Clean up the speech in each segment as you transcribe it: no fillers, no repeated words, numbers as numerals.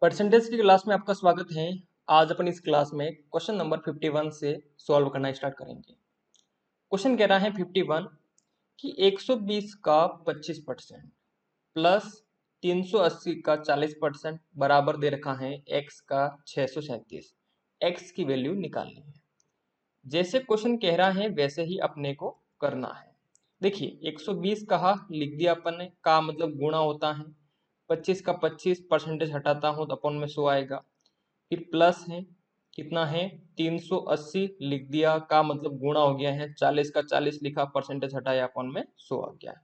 Percentage की class में आपका स्वागत है। आज अपन इस क्लास में क्वेश्चन नंबर 51 से सॉल्व करना स्टार्ट करेंगे। क्वेश्चन कह रहा है 51 कि 120 का 25% प्लस 380 का 40% बराबर दे रखा है x का 637। x की वैल्यू निकालनी है। जैसे क्वेश्चन कह रहा है वैसे ही अपने को करना है। देखिए 120 कहा लिख दिया अपन ने, का मतलब गुणा होता है। 25 का 25 परसेंटेज हटाता हूँ तो अपन में 100 आएगा। फिर प्लस है, कितना है 380 लिख दिया, का मतलब गुणा हो गया है। 40 का 40 लिखा, परसेंटेज हटाया, अपन में 100 आ गया है।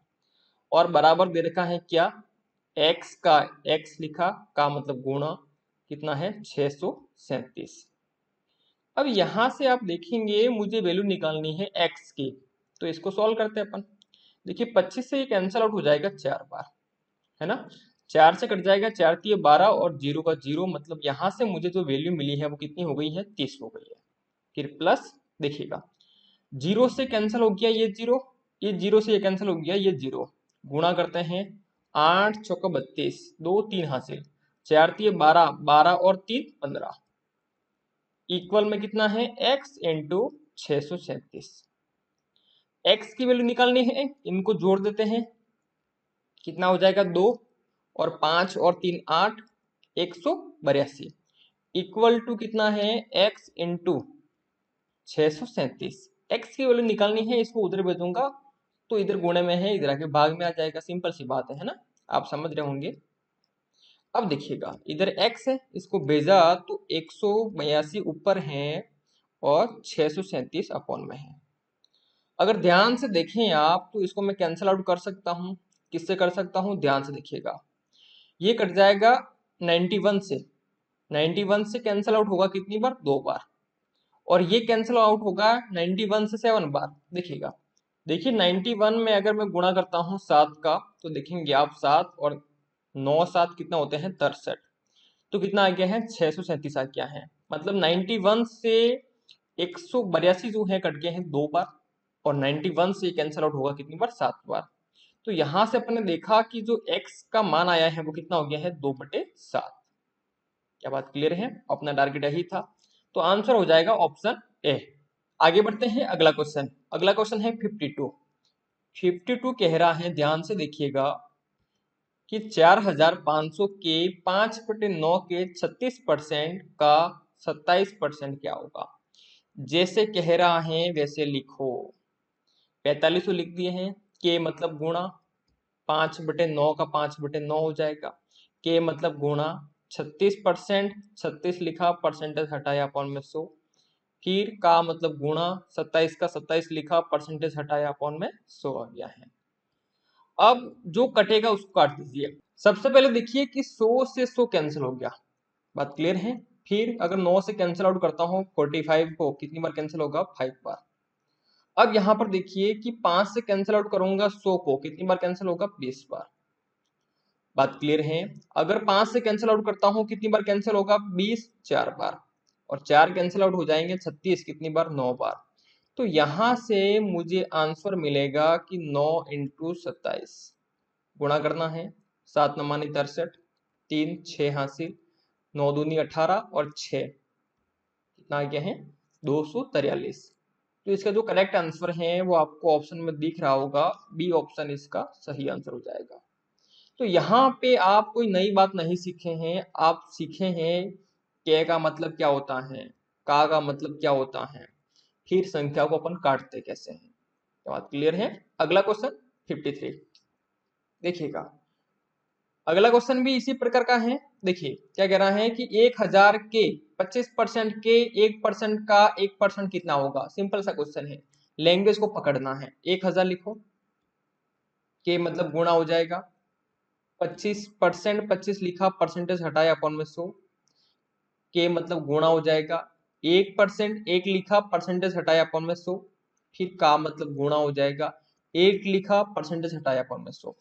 और बराबर दे रखा है क्या, x का x लिखा, का मतलब गुणा, कितना है 637। अब यहां से आप देखेंगे मुझे वैल्यू निकालनी है x की, तो इसको सॉल्व करते हैं अपन। देखिए 25 से ये कैंसिल आउट हो जाएगा 4 बार, है ना। 4 से कट जाएगा, 4 3 12 और 0 का 0, मतलब यहां से मुझे जो वैल्यू मिली है वो कितनी हो गई है, 30 हो गई है। फिर प्लस देखिएगा, 0 से कैंसिल हो गया ये 0, ये 0 से ये कैंसिल हो गया ये 0। गुणा करते हैं, 8 चौका 32, 2 3 हासिल, 4 3 12, 12 और 3 15, इक्वल में कितना है x इंटू 637। x की वैल्यू निकालनी है, इनको जोड़ देते हैं, कितना हो जाएगा 2 और 5 और 3 8, 182 इक्वल टू कितना है x इंटू 637। x की वैल्यू निकालनी है, इसको उधर भेजूंगा तो इधर गुणे में है, इधर आके भाग में आ जाएगा। सिंपल सी बात है ना, आप समझ रहे होंगे। अब देखिएगा इधर x है, इसको भेजा तो 182 ऊपर है और 637 अपॉन में है। अगर ध्यान से देखें आप तो इसको मैं कैंसिल आउट कर सकता हूं। किससे कर सकता हूं, ध्यान से देखिएगा। ये कट जाएगा 91 से, 91 से कैंसिल आउट होगा कितनी बार, 2 बार। और ये कैंसिल आउट होगा 91 से 7 बार। देखिएगा, देखिए 91 में अगर मैं गुणा करता हूँ 7 का, तो देखेंगे आप 7 और 9 7 कितना होते हैं 63, तो कितना आ गया है 637 आ गया है। मतलब 91 से 182 जो है कट गए हैं 2 बार, और 91 से कैंसिल आउट होगा कितनी बार, 7 बार। तो यहां से अपन ने देखा कि जो x का मान आया है वो कितना हो गया है 2/7। क्या बात क्लियर है, अपना टारगेट यही था, तो आंसर हो जाएगा ऑप्शन ए। आगे बढ़ते हैं, अगला क्वेश्चन। अगला क्वेश्चन है 52। 52 कह रहा है, ध्यान से देखिएगा, कि 4500 के 5/9 के 36% का 27% क्या होगा। जैसे कह रहा है वैसे लिखो। 4500 लिख दिए हैं, के मतलब गुणा, 5/9 का 5/9 हो जाएगा, के मतलब गुणा, 36%, 36 लिखा, परसेंटेज हटाया अपॉन में 100, फिर का मतलब गुणा, 27 का 27 लिखा, परसेंटेज हटाया अपॉन में 100 आ गया है। अब जो कटेगा उसको काट दीजिए। सबसे पहले देखिए कि 100 से 100 कैंसिल हो गया, बात क्लियर है। फिर अगर 9 से कैंसिल आउट करता हूँ 45 को, कितनी बार कैंसिल होगा, 5 बार। अब यहाँ पर देखिए कि 5 से कैंसिल आउट करूंगा 100 को, कितनी बार कैंसिल होगा, 20 बार। बात क्लियर है। अगर 5 से कैंसिल आउट करता हूं कितनी बार कैंसिल होगा, 20 4 बार, और 4 कैंसिल आउट हो जाएंगे 36, कितनी बार, 9 बार। तो यहां से मुझे आंसर मिलेगा कि 9 इंटू 27, गुणा करना है, 7 9 63, 3 6 हासिल, 9 दूनी 18 और 6 कितना आ गया है 243। तो इसका जो करेक्ट आंसर है वो आपको ऑप्शन में दिख रहा होगा, बी ऑप्शन इसका सही आंसर हो जाएगा। तो यहाँ पे आप कोई नई बात नहीं सीखे हैं, आप सीखे हैं के का मतलब क्या होता है, का मतलब क्या होता है, फिर संख्या को अपन काटते कैसे हैं। क्या बात क्लियर है। अगला क्वेश्चन 53 देखिएगा। अगला क्वेश्चन भी इसी प्रकार का है। देखिए क्या कह रहा है कि 1000 के 25% के 1% का 1% कितना होगा। सिंपल सा क्वेश्चन है, लैंग्वेज को पकड़ना है। 1000 लिखो, के मतलब गुणा हो जाएगा, 25% 25 लिखा, परसेंटेज हटाया अपॉन में 100, के मतलब गुणा हो जाएगा, 1% 1 लिखा, परसेंटेज हटाया अपॉन में 100, फिर का मतलब गुणा हो जाएगा, 1 लिखा, परसेंटेज हटाया अपॉन में 100।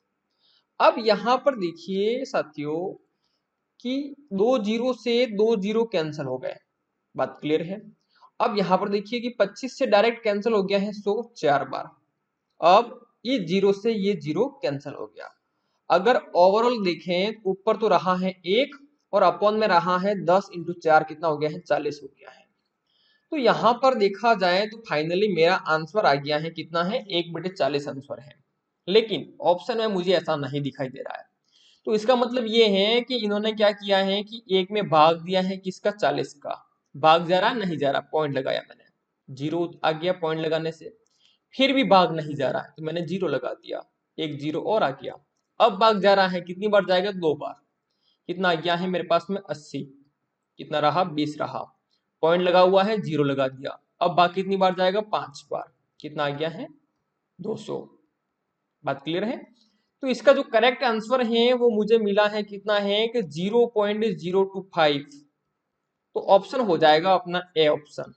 अब यहां पर देखिए साथियों कि 2 जीरो से 2 जीरो कैंसिल हो गए, बात क्लियर है। अब यहां पर देखिए कि 25 से डायरेक्ट कैंसिल हो गया है 100 4 बार। अब ये जीरो से ये जीरो कैंसिल हो गया। अगर ओवरऑल देखें ऊपर तो रहा है 1 और अपॉन में रहा है 10 इंटू 4 कितना हो गया है 40 हो गया है। तो यहाँ पर देखा जाए तो फाइनली मेरा आंसर आ गया है कितना है 1/40 आंसर है, लेकिन ऑप्शन में मुझे ऐसा नहीं दिखाई दे रहा है। तो इसका मतलब ये है कि इन्होंने क्या किया है कि एक में भाग दिया है किसका 40 का, भाग जा रहा नहीं जा रहा, पॉइंट लगाया मैंने, जीरो आ गया पॉइंट लगाने से, फिर भी भाग नहीं जा रहा है तो मैंने जीरो लगा दिया, एक जीरो और आ गया। अब भाग जा रहा है, कितनी बार जाएगा 2 बार, कितना आ गया है मेरे पास में 80, कितना रहा 20 रहा, पॉइंट लगा हुआ है जीरो लगा दिया। अब भाग कितनी बार जाएगा 5 बार, कितना आ गया है 200। बात क्लियर है। तो इसका जो करेक्ट आंसर है वो मुझे मिला है कितना है कि 0.025। तो ऑप्शन हो जाएगा अपना ए ऑप्शन।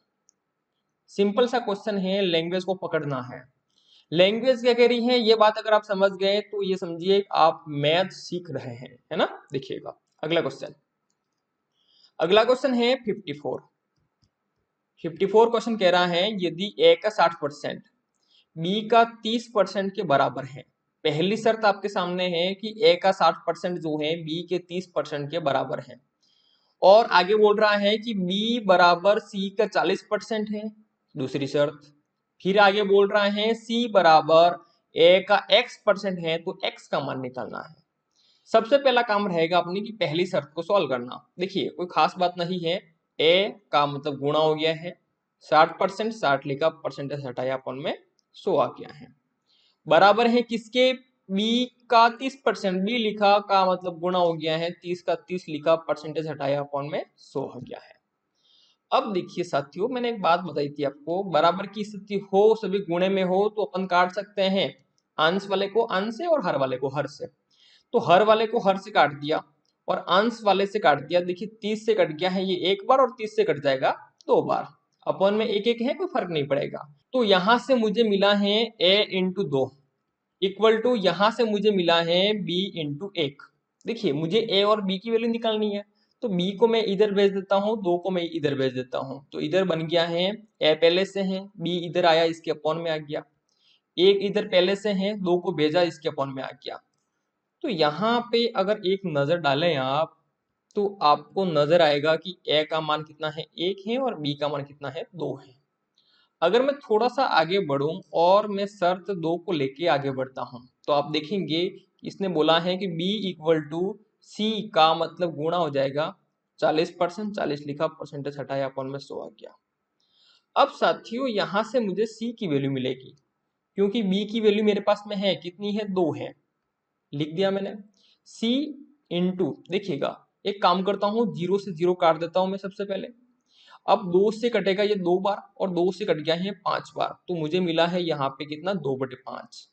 सिंपल सा क्वेश्चन है, लैंग्वेज को पकड़ना है। लैंग्वेज क्या कह रही है ये बात अगर आप समझ गए तो ये समझिए आप मैथ सीख रहे हैं, है ना। देखिएगा अगला क्वेश्चन, अगला क्वेश्चन है 54। 54 क्वेश्चन कह रहा है यदि ए का 60% बी का 30% के बराबर है। पहली शर्त आपके सामने है कि ए का 60% जो है बी के 30% के बराबर है, और आगे बोल रहा है कि बी बराबर सी का 40% है, दूसरी शर्त। फिर आगे बोल रहा है सी बराबर ए का x% है, तो x का मान निकालना है। सबसे पहला काम रहेगा अपनी की पहली शर्त को सॉल्व करना। देखिए कोई खास बात नहीं है, ए का मतलब गुणा हो गया है, 60%, 60 लिखा, परसेंटेज हटाया, अपन में 100 आ गया है, बराबर है किसके, बी का 30%, बी लिखा का मतलब गुणा हो गया है, 30 का 30 लिखा, परसेंटेज हटाया, अपॉन में 100 हो गया है। अब देखिए साथियों मैंने एक बात बताई थी आपको, बराबर की स्थिति हो, सभी गुणे में हो तो अपन काट सकते हैं अंश वाले को अंश से और हर वाले को हर से। तो हर वाले को हर से काट दिया और अंश वाले से काट दिया। देखिए 30 से कट गया है ये एक बार, और 30 से कट जाएगा 2 बार, अपॉन में एक एक है, कोई फर्क नहीं पड़ेगा। तो यहां से मुझे मिला है a इंटू 2 इक्वल टू, यहां से मुझे मिला है b इंटू 1। देखिए मुझे a और b की वैल्यू निकालनी है, तो b को मैं इधर भेज देता हूँ, 2 को मैं इधर भेज देता हूँ, तो इधर बन गया है a पहले से है, b इधर आया इसके अपॉन में आ गया, एक इधर पहले से है, 2 को भेजा इसके अपॉन में आ गया। तो यहाँ पे अगर एक नजर डालें आप तो आपको नजर आएगा कि a का मान कितना है 1 है और b का मान कितना है 2 है। अगर मैं थोड़ा सा आगे बढ़ूं और मैं शर्त 2 को लेके आगे बढ़ता हूं तो आप देखेंगे इसने बोला है कि b इक्वल टू सी का मतलब गुणा हो जाएगा 40%, 40 लिखा, परसेंटेज हटाया, अपॉन में 100 आ गया। अब साथियों यहां से मुझे c की वैल्यू मिलेगी, क्योंकि b की वैल्यू मेरे पास में है कितनी है 2 है, लिख दिया मैंने। c इंटू, देखिएगा एक काम करता हूं, 0 से 0 काट देता हूं मैं सबसे पहले। अब 2 से कटेगा ये 2 बार और 2 से कट गया है 5 बार, तो मुझे मिला है यहाँ पे कितना 2/5।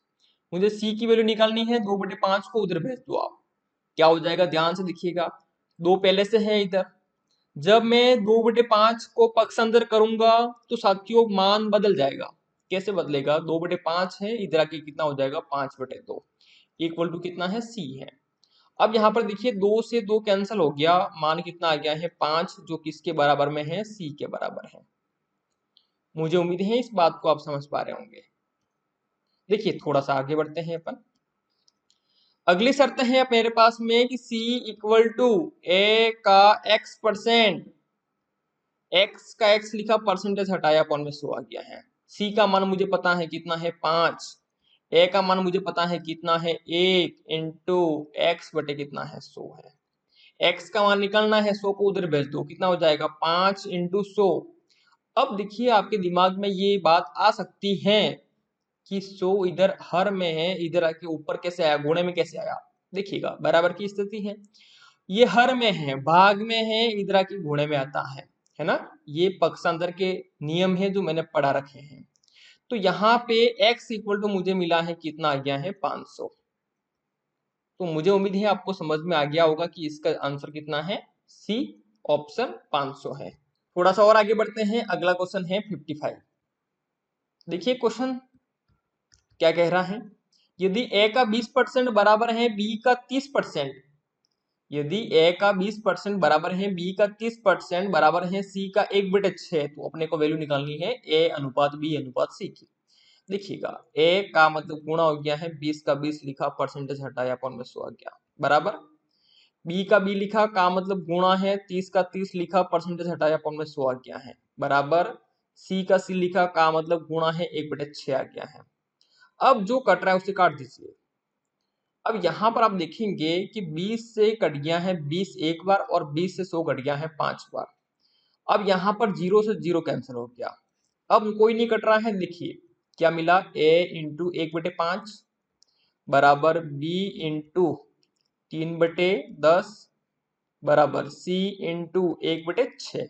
मुझे c की वैल्यू निकालनी है, 2/5 को उधर भेज दो आप, क्या हो जाएगा ध्यान से देखिएगा, 2 पहले से है इधर। जब मैं 2/5 को पक्ष अंदर करूंगा तो साथियों मान बदल जाएगा। कैसे बदलेगा, 2/5 है, इधर आके कितना हो जाएगा 5/2 इक्वल टू कितना है c है। अब यहाँ पर देखिए 2 से 2 कैंसिल हो गया, मान कितना आ गया है 5, जो किसके बराबर में है, c के बराबर है। मुझे उम्मीद है इस बात को आप समझ पा रहे होंगे। देखिए थोड़ा सा आगे बढ़ते हैं अपन, अगली शर्त है मेरे पास में कि c इक्वल टू a का x%, x का x लिखा, परसेंटेज हटाया, अपॉन में 100 आ गया है। c का मान मुझे पता है कितना है 5, a का मान मुझे पता है कितना है 1 इंटू एक्स बटे कितना है 100 है। x का मान निकालना है, 100 को उधर भेज दो, कितना हो जाएगा 5 इंटू 100। अब देखिए आपके दिमाग में ये बात आ सकती है कि 100 इधर हर में है, इधर आके ऊपर कैसे आया, गुणे में कैसे आया। देखिएगा बराबर की स्थिति है, ये हर में है, भाग में है, इधर आके गुणे में आता है ना। ये पक्षांतर के नियम है जो मैंने पढ़ा रखे हैं। तो यहाँ पे x इक्वल टू मुझे मिला है कितना आ गया है 500। तो मुझे उम्मीद है आपको समझ में आ गया होगा कि इसका आंसर कितना है, सी ऑप्शन 500 है। थोड़ा सा और आगे बढ़ते हैं, अगला क्वेश्चन है 55। देखिए क्वेश्चन क्या कह रहा है, यदि a का 20% बराबर है b का 30%, यदि a का 20% बराबर है b का 30% बराबर है c का 1/6, तो अपने को वैल्यू निकालनी है a अनुपात b अनुपात c की। देखिएगा a का मतलब गुणा हो गया है, 20 का 20 लिखा, परसेंटेज हटाया, अपॉन में 100 आ गया, बराबर बी का बी लिखा, का मतलब गुणा है, 30 का 30 लिखा, परसेंटेज हटाया, अपन में 100 आ गया है, बराबर सी का सी लिखा, का मतलब गुणा है, 1/6 आ गया है। अब जो कट रहा है उसे काट दीजिए। अब यहाँ पर आप देखेंगे कि 20 से कट गया है 20 एक बार और 20 से 100 कट गया है 5 बार। अब यहाँ पर 0 से 0 कैंसिल हो गया। अब कोई नहीं कट रहा है, देखिए क्या मिला, a इंटू 1/5 बराबर b इंटू 3/10 बराबर c इंटू 1/6।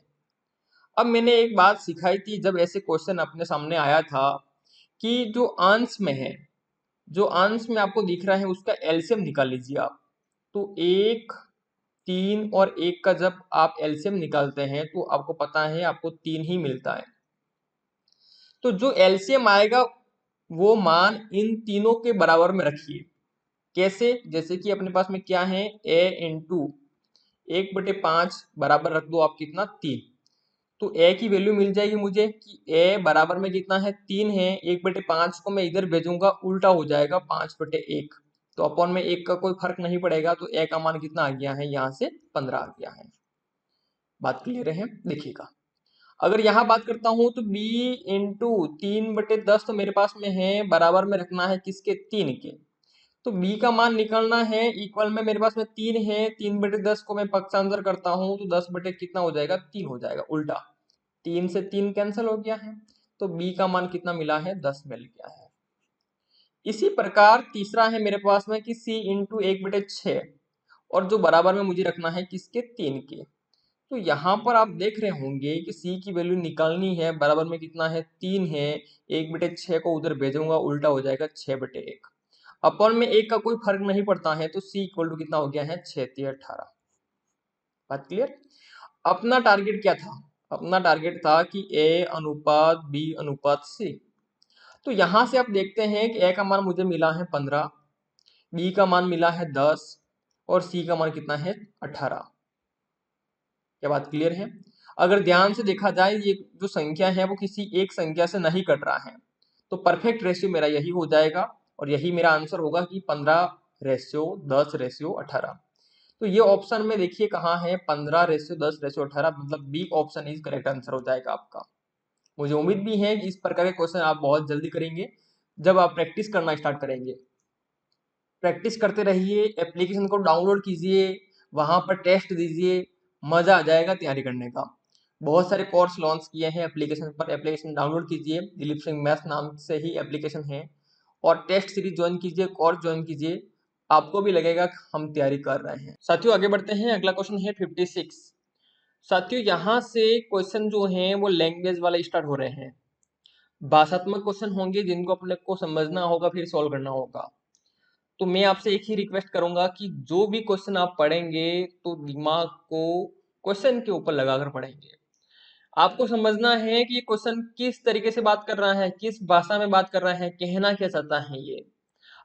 अब मैंने एक बात सिखाई थी जब ऐसे क्वेश्चन अपने सामने आया था कि जो अंश में है, जो अंश में आपको दिख रहा है उसका एलसीएम निकाल लीजिए आप। तो 1, 3 और 1 का जब आप एलसीएम निकालते हैं तो आपको पता है आपको 3 ही मिलता है। तो जो एलसीएम आएगा वो मान इन तीनों के बराबर में रखिए। कैसे? जैसे कि अपने पास में क्या है, a इंटू 1/5 बराबर रख दो आप कितना, 3। तो a की वैल्यू मिल जाएगी मुझे कि a बराबर में कितना है, 3 है। 1/5 को मैं इधर भेजूंगा, उल्टा हो जाएगा 5/1। तो अपॉन में 1 का कोई फर्क नहीं पड़ेगा, तो a का मान कितना आ गया है, यहाँ से 15 आ गया है। बात क्लियर है? देखिएगा, अगर यहाँ बात करता हूं तो b इंटू 3/10 तो मेरे पास में है, बराबर में रखना है किसके, 3 के। तो b का मान निकालना है, इक्वल में मेरे पास में 3 है, 3/10 को मैं पक्षांतर करता हूं तो 10 बटे कितना हो जाएगा, 3 हो जाएगा, उल्टा 3 से 3 कैंसिल हो गया है। तो b का मान कितना मिला है, 10 मिल गया है। इसी प्रकार तीसरा है मेरे पास में कि c इंटू 1/6 और जो बराबर में मुझे रखना है किसके, 3 के। तो यहाँ पर आप देख रहे होंगे कि c की वैल्यू निकालनी है, बराबर में कितना है, 3 है। 1/6 को उधर भेजूंगा, उल्टा हो जाएगा 6/1। अपन में 1 का कोई फर्क नहीं पड़ता है, तो c इक्वल टू कितना हो गया है, 6×3=18। बात क्लियर? अपना टारगेट क्या था, अपना टारगेट था कि a अनुपात b अनुपात c। तो यहां से आप देखते हैं कि a का मान मुझे मिला है 15, b का मान मिला है 10 और c का मान कितना है, 18। क्या बात क्लियर है? अगर ध्यान से देखा जाए ये जो संख्या है वो किसी एक संख्या से नहीं कट रहा है, तो परफेक्ट रेशियो मेरा यही हो जाएगा और यही मेरा आंसर होगा कि 15:10:18। तो ये ऑप्शन में देखिए कहाँ है, 15:10:18, मतलब b option is correct answer हो जाएगा आपका। मुझे उम्मीद भी है कि इस प्रकार के क्वेश्चन आप बहुत जल्दी करेंगे जब आप प्रैक्टिस करना स्टार्ट करेंगे। प्रैक्टिस करते रहिए, एप्लीकेशन को डाउनलोड कीजिए, वहां पर टेस्ट दीजिए, मजा आ जाएगा तैयारी करने का। बहुत सारे कोर्स लॉन्च किए हैं एप्लीकेशन पर, एप्लीकेशन डाउनलोड कीजिए, दिलीप सिंह मैथ्स नाम से ही एप्लीकेशन है, और टेस्ट सीरीज ज्वाइन कीजिए, कोर्स ज्वाइन कीजिए, आपको भी लगेगा कि हम तैयारी कर रहे हैं। साथियों आगे बढ़ते हैं, अगला क्वेश्चन है 56। साथियों यहाँ से क्वेश्चन जो है वो लैंग्वेज वाले स्टार्ट हो रहे हैं, भाषात्मक क्वेश्चन होंगे जिनको अपने को समझना होगा फिर सॉल्व करना होगा। तो मैं आपसे एक ही रिक्वेस्ट करूंगा कि जो भी क्वेश्चन आप पढ़ेंगे तो दिमाग को क्वेश्चन के ऊपर लगाकर पढ़ेंगे। आपको समझना है कि ये क्वेश्चन किस तरीके से बात कर रहा है, किस भाषा में बात कर रहा है, कहना क्या चाहता है ये।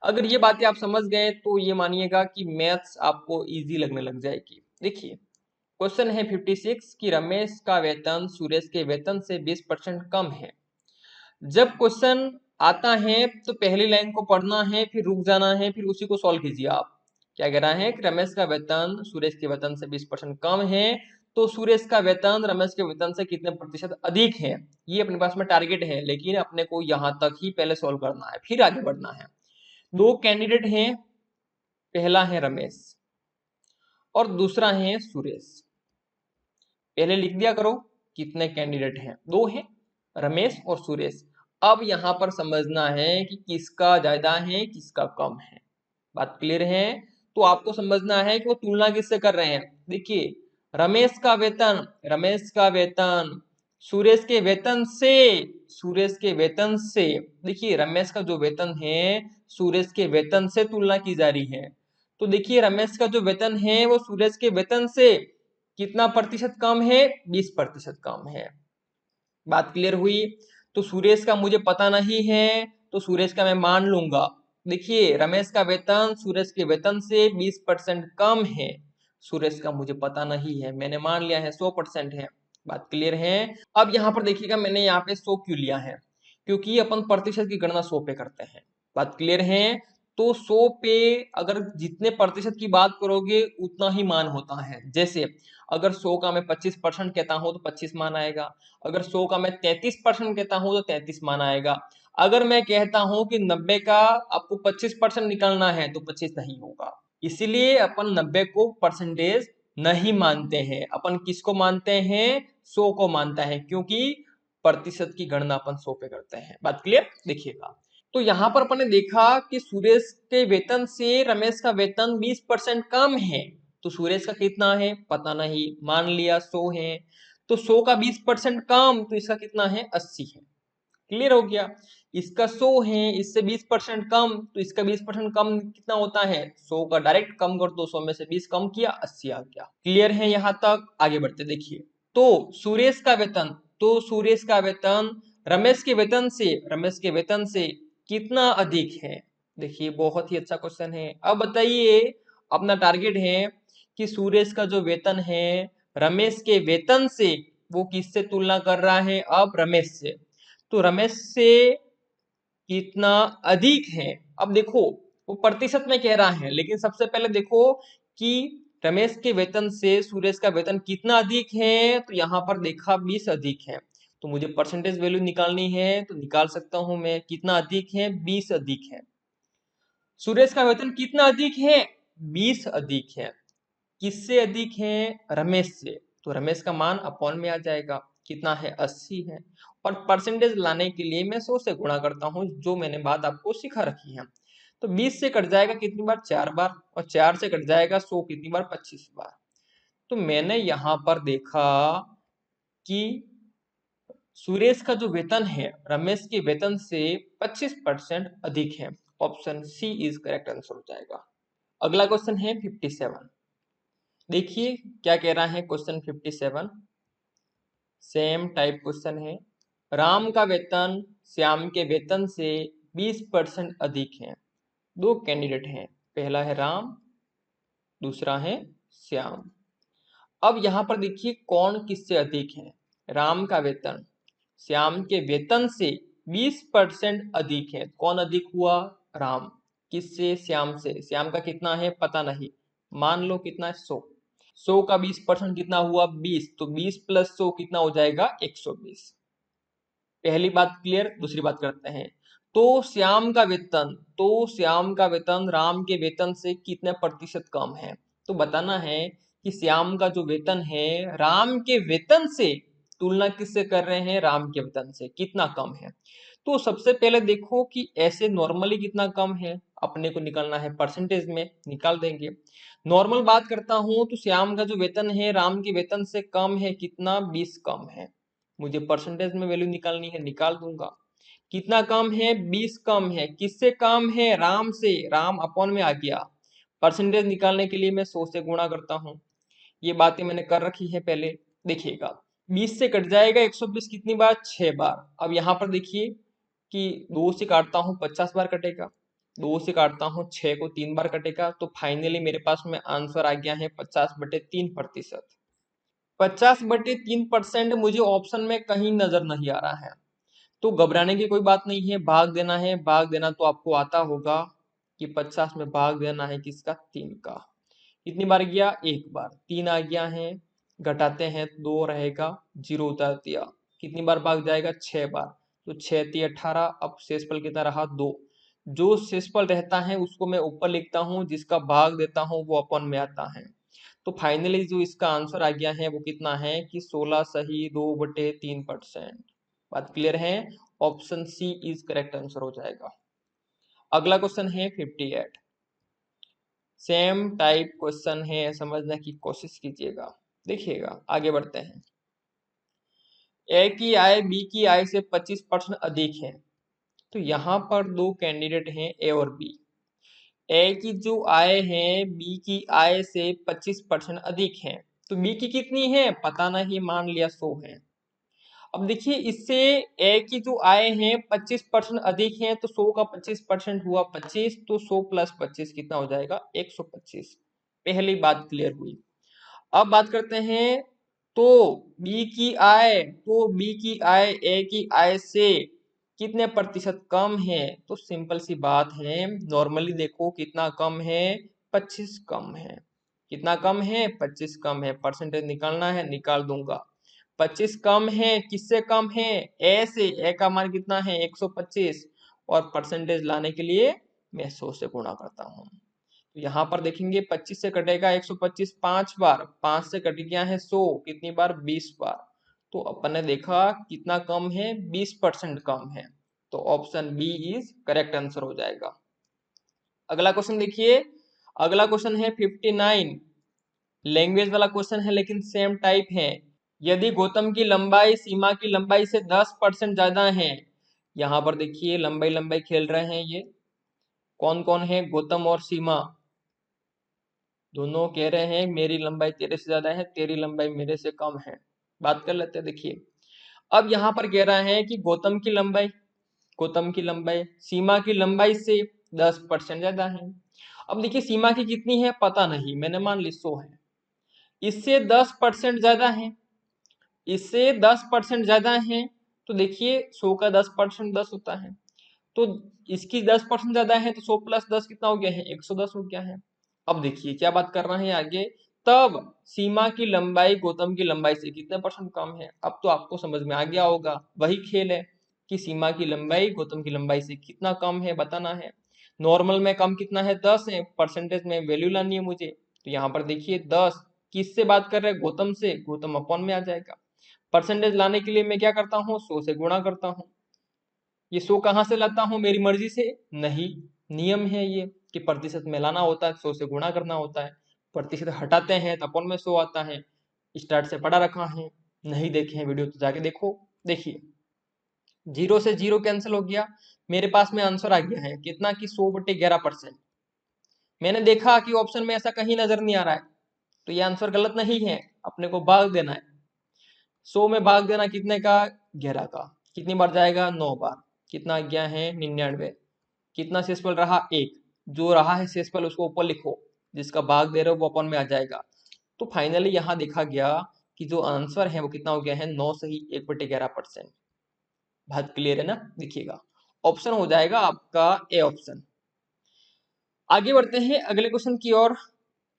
अगर ये बातें आप समझ गए तो ये मानिएगा कि मैथ्स आपको इजी लगने लग जाएगी। देखिए क्वेश्चन है 56 कि रमेश का वेतन सुरेश के वेतन से 20% कम है। जब क्वेश्चन आता है तो पहली लाइन को पढ़ना है, फिर रुक जाना है, फिर उसी को सॉल्व कीजिए आप। क्या कह रहा है कि रमेश का वेतन सुरेश के वेतन से 20% कम है, तो सुरेश का वेतन रमेश के वेतन से कितने प्रतिशत अधिक है, ये अपने पास में टारगेट है, लेकिन अपने को यहां तक ही पहले सॉल्व करना है, फिर आगे बढ़ना है। दो कैंडिडेट हैं, पहला है रमेश और दूसरा है सुरेश। पहले लिख दिया करो कितने कैंडिडेट हैं, दो हैं, रमेश और सुरेश। अब यहां पर समझना है कि किसका ज्यादा है किसका कम है। बात क्लियर है? तो आपको समझना है कि वो तुलना किससे कर रहे हैं। देखिए रमेश का वेतन सुरेश के वेतन से, सुरेश के वेतन से, देखिए रमेश का जो वेतन है सुरेश के वेतन से तुलना की जा रही है। तो देखिए रमेश का जो वेतन है वो सुरेश के वेतन से कितना प्रतिशत कम है, 20% कम है। बात क्लियर हुई? तो सुरेश का मुझे पता नहीं है तो सुरेश का मैं मान लूंगा। देखिए रमेश का वेतन सुरेश के वेतन से 20% कम है, सुरेश का मुझे पता नहीं है, मैंने मान लिया है 100% है। बात क्लियर है? अब यहाँ पर देखिएगा मैंने यहाँ पे 100 क्यों लिया है, क्योंकि अपन प्रतिशत की गणना 100 पे करते हैं। बात क्लियर है? तो 100 पे अगर जितने प्रतिशत की बात करोगे उतना ही मान होता है। जैसे अगर 100 का मैं 25% कहता हूं तो 25 मान आएगा, अगर 100 का मैं 33% कहता हूं तो 33 मान आएगा। अगर मैं कहता हूं कि 90 का आपको 25% निकालना है तो 25 नहीं होगा। इसीलिए अपन 90 को परसेंटेज नहीं मानते हैं, अपन किसको मानते हैं? 100 को मानता है, क्योंकि प्रतिशत की गणना अपन 100 पे करते हैं। बात क्लियर? देखिएगा, तो यहाँ पर अपन ने देखा कि सुरेश के वेतन से रमेश का वेतन 20% कम है। तो सुरेश का कितना है पता नहीं, मान लिया 100 है, तो 100 का 20% कम, तो इसका कितना है? 80 है। क्लियर हो गया? इसका 100 है, इससे 20% कम, तो इसका 20% कम कितना होता है? 100 का डायरेक्ट कम कर दो, 100 में से 20 कम किया, 80 आ गया। क्लियर है यहाँ तक? आगे बढ़ते देखिए, तो सुरेश का वेतन, तो सुरेश का वेतन रमेश के वेतन से कितना अधिक है? देखिए बहुत ही अच्छा क्वेश्चन है। अब बताइए, अपना टारगेट है कि सुरेश का जो वेतन है रमेश के वेतन से, वो किससे तुलना कर रहा है? अब रमेश से। तो रमेश से कितना अधिक है? अब देखो, वो प्रतिशत में कह रहा है, लेकिन सबसे पहले देखो कि रमेश के वेतन से सुरेश का वेतन कितना अधिक है। तो यहाँ पर देखा 20 अधिक है, तो मुझे परसेंटेज वैल्यू निकालनी है, तो निकाल सकता हूं मैं। कितना अधिक है? 20 अधिक है। सुरेश का वेतन कितना अधिक है? 20 अधिक है। किससे अधिक है? रमेश से। तो रमेश का मान अपॉन में आ जाएगा, कितना है? 80 है। और परसेंटेज लाने के लिए मैं 100 से गुणा करता हूँ, जो मैंने बात आपको सिखा रखी है। तो 20 से कट जाएगा कितनी बार? 4 बार। और 4 से कट जाएगा 100 कितनी बार? 25 बार। तो मैंने यहाँ पर देखा कि सुरेश का जो वेतन है रमेश के वेतन से 25% अधिक है। Option c is correct answer हो जाएगा। अगला क्वेश्चन है 57। देखिए क्या कह रहा है क्वेश्चन 57। सेम टाइप क्वेश्चन है। राम का वेतन श्याम के वेतन से 20% अधिक है। दो कैंडिडेट हैं, पहला है राम, दूसरा है श्याम। अब यहां पर देखिए कौन किससे अधिक है। राम का वेतन श्याम के वेतन से 20% अधिक है। कौन अधिक हुआ? राम। किससे? श्याम से। श्याम का कितना है पता नहीं, मान लो कितना है? 100। 100 का 20% कितना हुआ? 20। तो 20 प्लस 100 कितना हो जाएगा? 120। पहली बात क्लियर। दूसरी बात करते हैं, तो श्याम का वेतन राम के वेतन से कितने प्रतिशत कम है? तो बताना है कि श्याम का जो वेतन है राम के वेतन से तुलना किससे कर रहे हैं? राम के वेतन से कितना कम है। तो सबसे पहले देखो कि ऐसे नॉर्मली कितना कम है, अपने को निकालना है परसेंटेज में, निकाल देंगे। नॉर्मल बात करता हूं तो श्याम का जो वेतन है राम के वेतन से कम है, कितना? 20 कम है। मुझे परसेंटेज में वैल्यू निकालनी है, निकाल दूंगा। कितना कम है? 20 कम है। किससे कम है? राम से। राम अपॉन में आ गया। परसेंटेज निकालने के लिए मैं 100 से गुणा करता हूँ, ये बातें मैंने कर रखी है पहले। देखिएगा 20 से कट जाएगा 120 कितनी बार? 6 बार। अब यहाँ पर देखिए कि 2 से काटता हूँ 50 बार कटेगा, 2 से काटता हूँ 6 को 3 बार कटेगा। तो फाइनली मेरे पास में आंसर आ गया है 50/3%। 50/3% मुझे ऑप्शन में कहीं नजर नहीं आ रहा है। तो घबराने की कोई बात नहीं है, भाग देना है। भाग देना तो आपको आता होगा कि 50 में भाग देना है किसका? 3 का। कितनी बार गया? 1 बार। 3 आ गया है, घटाते हैं 2 रहेगा, 0 उतार दिया। कितनी बार भाग जाएगा? 6 बार। तो 6 × 18। अब शेषफल कितना रहा? 2। जो शेषफल रहता है उसको मैं ऊपर लिखता हूँ, जिसका भाग देता हूँ वो अपन में आता है। तो फाइनली जो इसका आंसर आ गया है वो कितना है कि 16 सही 2/3%। बात क्लियर है? Option c is correct answer हो जाएगा। अगला क्वेश्चन है 58। सेम टाइप क्वेश्चन है, समझने की कोशिश कीजिएगा। देखिएगा आगे बढ़ते हैं। ए की आय बी की आय से 25% अधिक है। तो यहाँ पर दो कैंडिडेट हैं, ए और बी। ए की जो आय है बी की आय से 25% अधिक है। तो बी की कितनी है पता नहीं, मान लिया 100 है। अब देखिए इससे ए की जो आय है 25% अधिक है, तो 100 का 25% हुआ 25। तो 100 + 25 कितना हो जाएगा? 125। पहली बात क्लियर हुई। अब बात करते हैं, तो बी की आय ए की आय से कितने प्रतिशत कम है? तो सिंपल सी बात है, नॉर्मली देखो कितना कम है, 25 कम है। कितना कम है? 25 कम है। परसेंटेज निकालना है, निकाल दूंगा। 25 कम है, किससे कम है? ए से। ए का मान कितना है? 125। और परसेंटेज लाने के लिए मैं 100 से गुणा करता हूँ। तो यहाँ पर देखेंगे 25 से कटेगा 125 5 बार, 5 से कट गया है 100, कितनी बार? 20 बार। तो अपन ने देखा कितना कम है? 20% कम है। तो option b is correct answer हो जाएगा। अगला क्वेश्चन देखिए, अगला क्वेश्चन है 59, लैंग्वेज वाला क्वेश्चन है लेकिन सेम टाइप है। यदि गौतम की लंबाई सीमा की लंबाई से 10% ज्यादा है, यहाँ पर देखिए लंबाई लंबाई खेल रहे हैं ये कौन कौन है? गौतम और सीमा दोनों कह रहे हैं मेरी लंबाई तेरे से ज्यादा है, तेरी लंबाई मेरे से कम है। बात कर लेते हैं। देखिए अब यहाँ पर कह रहा है कि गौतम की लंबाई सीमा की लंबाई से 10% ज्यादा है। अब देखिए सीमा की कितनी है पता नहीं, मैंने मान ली 100 है। इससे 10% ज्यादा है, इससे 10% ज्यादा है। तो देखिए 100 का 10% 10 होता है, तो इसकी 10% ज्यादा है, तो 100 प्लस 10 कितना हो गया है? 110 हो गया है। अब देखिए क्या बात कर रहे हैं आगे, तब सीमा की लंबाई गौतम की लंबाई से कितने परसेंट कम है। अब तो आपको समझ में आ गया होगा, वही खेल है कि सीमा की लंबाई गौतम की लंबाई से कितना कम है बताना है। नॉर्मल में कम कितना है? 10 है। परसेंटेज में वैल्यू लानी है मुझे, तो यहाँ पर देखिए 10 किससे बात कर रहे हैं? गौतम से। गौतम अपॉन में आ जाएगा। परसेंटेज लाने के लिए मैं क्या करता हूँ? 100 से गुणा करता हूँ। ये 100 कहाँ से लाता हूँ? मेरी मर्जी से नहीं, नियम है ये कि प्रतिशत में लाना होता है, 100 से गुणा करना होता है। प्रतिशत हटाते हैं तो अपन में 100 आता है। स्टार्ट से पढ़ा रखा है, नहीं देखे हैं वीडियो तो जाके देखो। देखिए 0 से 0 कैंसिल हो गया, मेरे पास में आंसर आ गया है कितना कि 100/11%। मैंने देखा कि ऑप्शन में ऐसा कहीं नजर नहीं आ रहा है, तो ये आंसर गलत नहीं है, अपने को भाग देना है। 100 में भाग देना कितने का? 11 का। कितनी बार जाएगा? 9 बार। कितना आ गया है? 99। कितना शेषफल रहा? 1। जो रहा है शेषफल उसको ऊपर लिखो, जिसका भाग दे रहे हो वो अपन में आ जाएगा। तो फाइनली यहाँ देखा गया कि जो आंसर है वो कितना हो गया है? 9 सही 1/11%। बात क्लियर है ना? देखिएगा ऑप्शन हो जाएगा आपका ए ऑप्शन। आगे बढ़ते हैं अगले क्वेश्चन की ओर।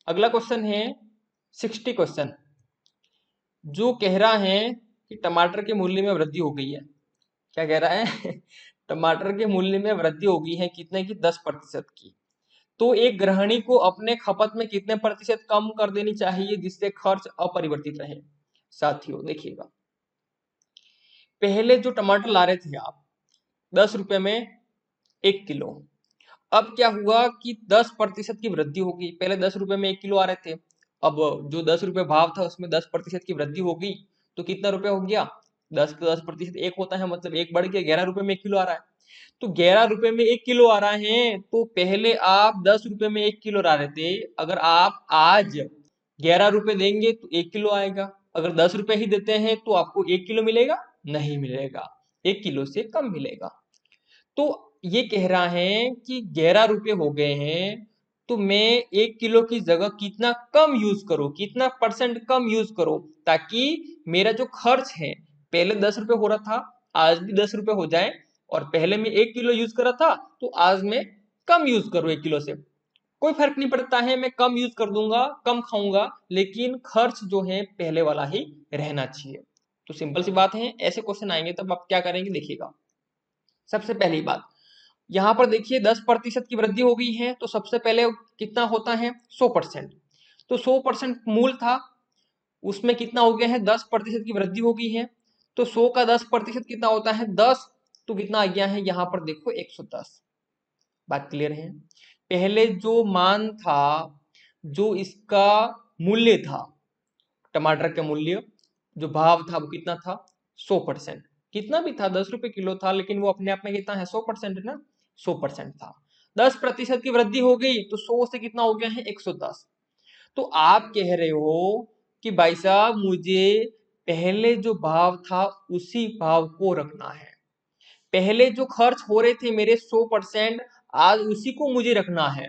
अगला क्वेश्चन है 60 क्वेश्चन, जो कह रहा है कि टमाटर के मूल्य में वृद्धि हो गई है। क्या कह रहा है? टमाटर के मूल्य में वृद्धि हो गई है कितने की? 10% की। तो एक गृहिणी को अपने खपत में कितने प्रतिशत कम कर देनी चाहिए जिससे खर्च अपरिवर्तित रहे? साथियों देखिएगा, पहले जो टमाटर ला रहे थे आप 10 रुपए में 1 किलो, अब क्या हुआ कि 10% की वृद्धि हो गई। पहले 10 रुपए में 1 किलो आ रहे थे, अब जो 10 रुपए भाव था उसमें 10% की वृद्धि हो गई, तो कितना रुपए हो गया? 10 का 10% 1 होता है, मतलब 1 बढ़ के 11 रुपए में 1 किलो आ रहा है। तो 11 रुपए में 1 किलो आ रहा है, तो पहले आप 10 रुपए में 1 किलो ला रहे थे, अगर आप आज 11 रुपए देंगे तो 1 किलो आएगा। अगर 10 रुपए ही देते हैं तो आपको 1 किलो मिलेगा? नहीं मिलेगा, 1 किलो से कम मिलेगा। तो ये कह रहा है कि 11 रुपए हो गए हैं, तो मैं 1 किलो की जगह कितना कम यूज करूं, कितना परसेंट कम यूज करूं, ताकि मेरा जो खर्च है, पहले 10 रुपए हो रहा था, आज भी 10 रुपए हो जाए, और पहले मैं 1 किलो यूज कर रहा था तो आज मैं कम यूज करूं 1 किलो से। कोई फर्क नहीं पड़ता है, मैं कम यूज कर दूंगा, कम खाऊंगा, लेकिन खर्च जो है पहले वाला ही रहना चाहिए। तो सिंपल सी बात है, ऐसे क्वेश्चन आएंगे तब आप क्या करेंगे देखिएगा। सबसे पहली बात, यहाँ पर देखिए 10% की वृद्धि हो गई है, तो सबसे पहले कितना होता है? 100%। तो 100% मूल था, उसमें कितना हो गया है? 10% की वृद्धि हो गई है, तो 100 का 10% कितना होता है? 10। तो कितना आ गया है यहाँ पर? देखो 110। बात क्लियर है? पहले जो मान था, जो इसका मूल्य था, टमाटर का मूल्य जो भाव था वो कितना था? 100%। कितना भी था, 10 रुपए किलो था, लेकिन वो अपने आप में कितना है? 100% है ना, 100% था। 10% की वृद्धि हो गई तो 100 से कितना हो गया है? 110। तो आप कह रहे हो कि भाई साहब मुझे पहले जो भाव था उसी भाव को रखना है, पहले जो खर्च हो रहे थे मेरे 100%, आज उसी को मुझे रखना है।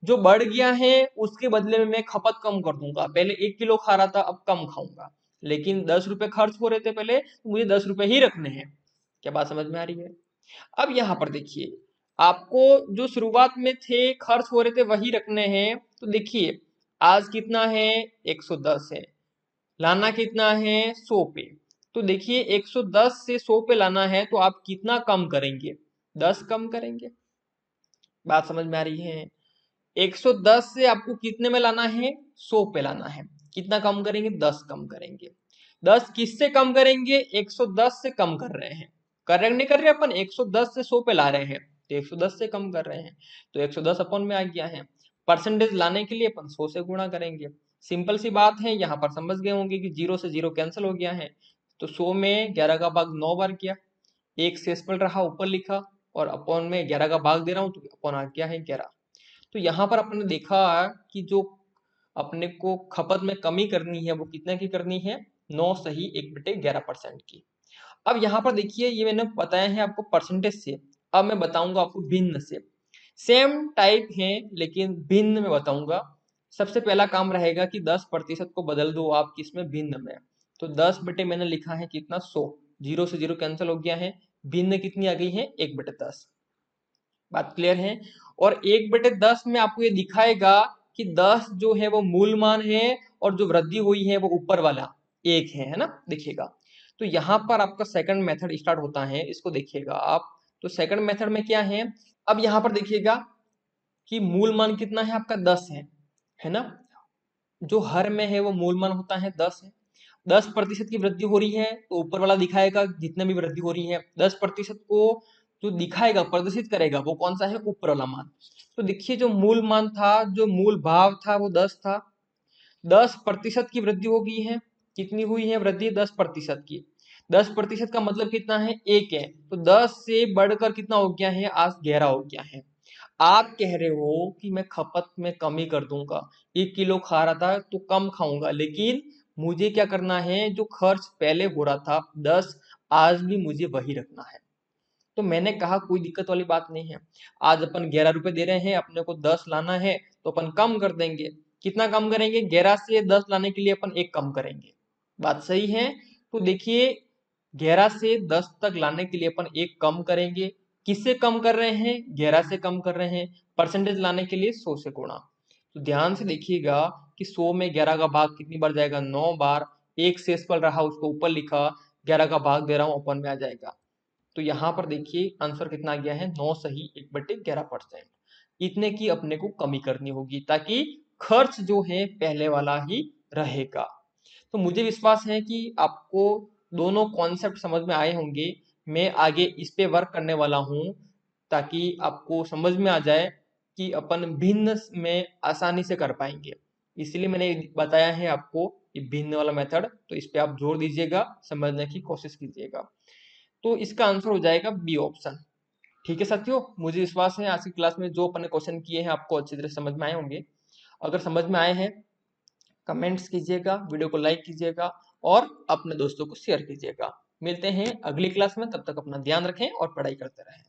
जो बढ़ गया है उसके बदले में मैं खपत कम कर दूंगा, पहले 1 किलो खा रहा था अब कम खाऊंगा, लेकिन 10 रुपए खर्च हो रहे थे पहले, तो मुझे 10 रुपए ही रखने हैं। क्या बात समझ में आ रही है? अब यहाँ पर देखिए, आपको जो शुरुआत में थे खर्च हो रहे थे वही रखने हैं। तो देखिए आज कितना है, 110 है, लाना कितना है, 100 पे। तो देखिए 110 से 100 पे लाना है तो आप कितना कम करेंगे, 10 कम करेंगे। बात समझ में आ रही है? 110 से आपको कितने में लाना है, 100 पे लाना है। कितना कम करेंगे, 10 कम करेंगे। 10 किससे कम करेंगे, 110 से कम कर रहे हैं। करेक्ट नहीं कर रहे अपन, 110 से 100 पे ला रहे हैं तो 110 से कम कर रहे हैं, तो 110 अपन में आ गया है। परसेंटेज लाने के लिए अपन 100 से गुणा करेंगे। सिंपल सी बात है, यहाँ पर समझ गए होंगे कि 0 से 0 कैंसिल हो गया है। तो 100 में 11 का भाग 9 बार किया, एक सेस्मल रहा ऊपर लिखा, और अपॉन में 11 का भाग दे रहा हूँ तो अपॉन आ गया है 11। तो यहाँ पर अपने देखा कि जो अपने को खपत में कमी करनी है वो कितने की करनी है, 9 सही 1/11% की। अब यहाँ पर देखिए, ये मैंने बताया है आपको परसेंटेज से, अब मैं बताऊंगा आपको भिन्न से। सेम टाइप है लेकिन भिन्न में बताऊंगा। सबसे पहला काम रहेगा कि 10% को बदल दो आप किसमें, भिन्न में। तो 10 बटे मैंने लिखा है कितना, 100, 0 से 0 कैंसिल हो गया है, भिन्न कितनी आ गई है, 1/10। बात क्लियर है? और 1/10 में आपको ये दिखाएगा कि 10 जो है वो मूल मान है, और जो वृद्धि हुई है वो ऊपर वाला 1 है ना, देखिएगा। तो यहाँ पर आपका सेकंड मेथड स्टार्ट होता है, इसको देखिएगा आप। तो सेकंड मेथड में क्या है, अब यहाँ पर देखिएगा कि मूल मान कितना है आपका, 10 है ना। जो हर में है वो मूल मान होता है 10 है। 10% की वृद्धि हो रही है तो ऊपर वाला दिखाएगा जितने भी वृद्धि हो रही है। 10% को जो दिखाएगा, प्रदर्शित करेगा, वो कौन सा है, ऊपर वाला मान। तो देखिए जो मूल मान था, जो मूल भाव था वो 10 था, 10% की वृद्धि हो गई है। कितनी हुई है वृद्धि, 10% की। 10% का मतलब कितना है, 1 है। तो 10 से बढ़कर कितना हो गया है, आज 11 हो गया है। आप कह रहे हो कि मैं खपत में कमी कर दूंगा, 1 किलो खा रहा था तो कम खाऊंगा, लेकिन मुझे क्या करना है, जो खर्च पहले हो रहा था 10, आज भी मुझे वही रखना है। तो मैंने कहा कोई दिक्कत वाली बात नहीं है। आज अपन 11 रुपए दे रहे हैं, अपने को 10 लाना है तो अपन कम कर देंगे। कितना कम करेंगे, 11 से 10 लाने के लिए अपन 1 कम करेंगे। बात सही है? तो देखिए 11 से 10 तक लाने के लिए अपन 1 कम करेंगे। किससे कम कर रहे हैं, 11 से कम कर रहे हैं। परसेंटेज लाने के लिए 100 से गुणा। तो ध्यान से देखिएगा कि 100 में 11 का भाग कितनी बार जाएगा, 9 बार। एक शेषफल रहा उसको ऊपर लिखा, 11 का भाग दे रहा हूं, अपन में आ जाएगा। तो यहाँ पर देखिए आंसर कितना आ गया है, 9 सही 1/11%। इतने की अपने को कमी करनी होगी ताकि खर्च जो है पहले वाला ही रहेगा। तो मुझे विश्वास है कि आपको दोनों कॉन्सेप्ट समझ में आए होंगे। मैं आगे इस पे वर्क करने वाला हूँ ताकि आपको समझ में आ जाए कि अपन भिन्न में आसानी से कर पाएंगे। इसलिए मैंने बताया है आपको कि भिन्न वाला मेथड, तो इस पे आप जोर दीजिएगा, समझने की कोशिश कीजिएगा। तो इसका आंसर हो जाएगा बी ऑप्शन। ठीक है साथियों, मुझे विश्वास है आज की क्लास में जो अपन ने क्वेश्चन किए हैं आपको अच्छी तरह समझ में आए होंगे। अगर समझ में आए हैं, कमेंट्स कीजिएगा, वीडियो को लाइक कीजिएगा और अपने दोस्तों को शेयर कीजिएगा। मिलते हैं अगली क्लास में, तब तक अपना ध्यान रखें और पढ़ाई करते रहें।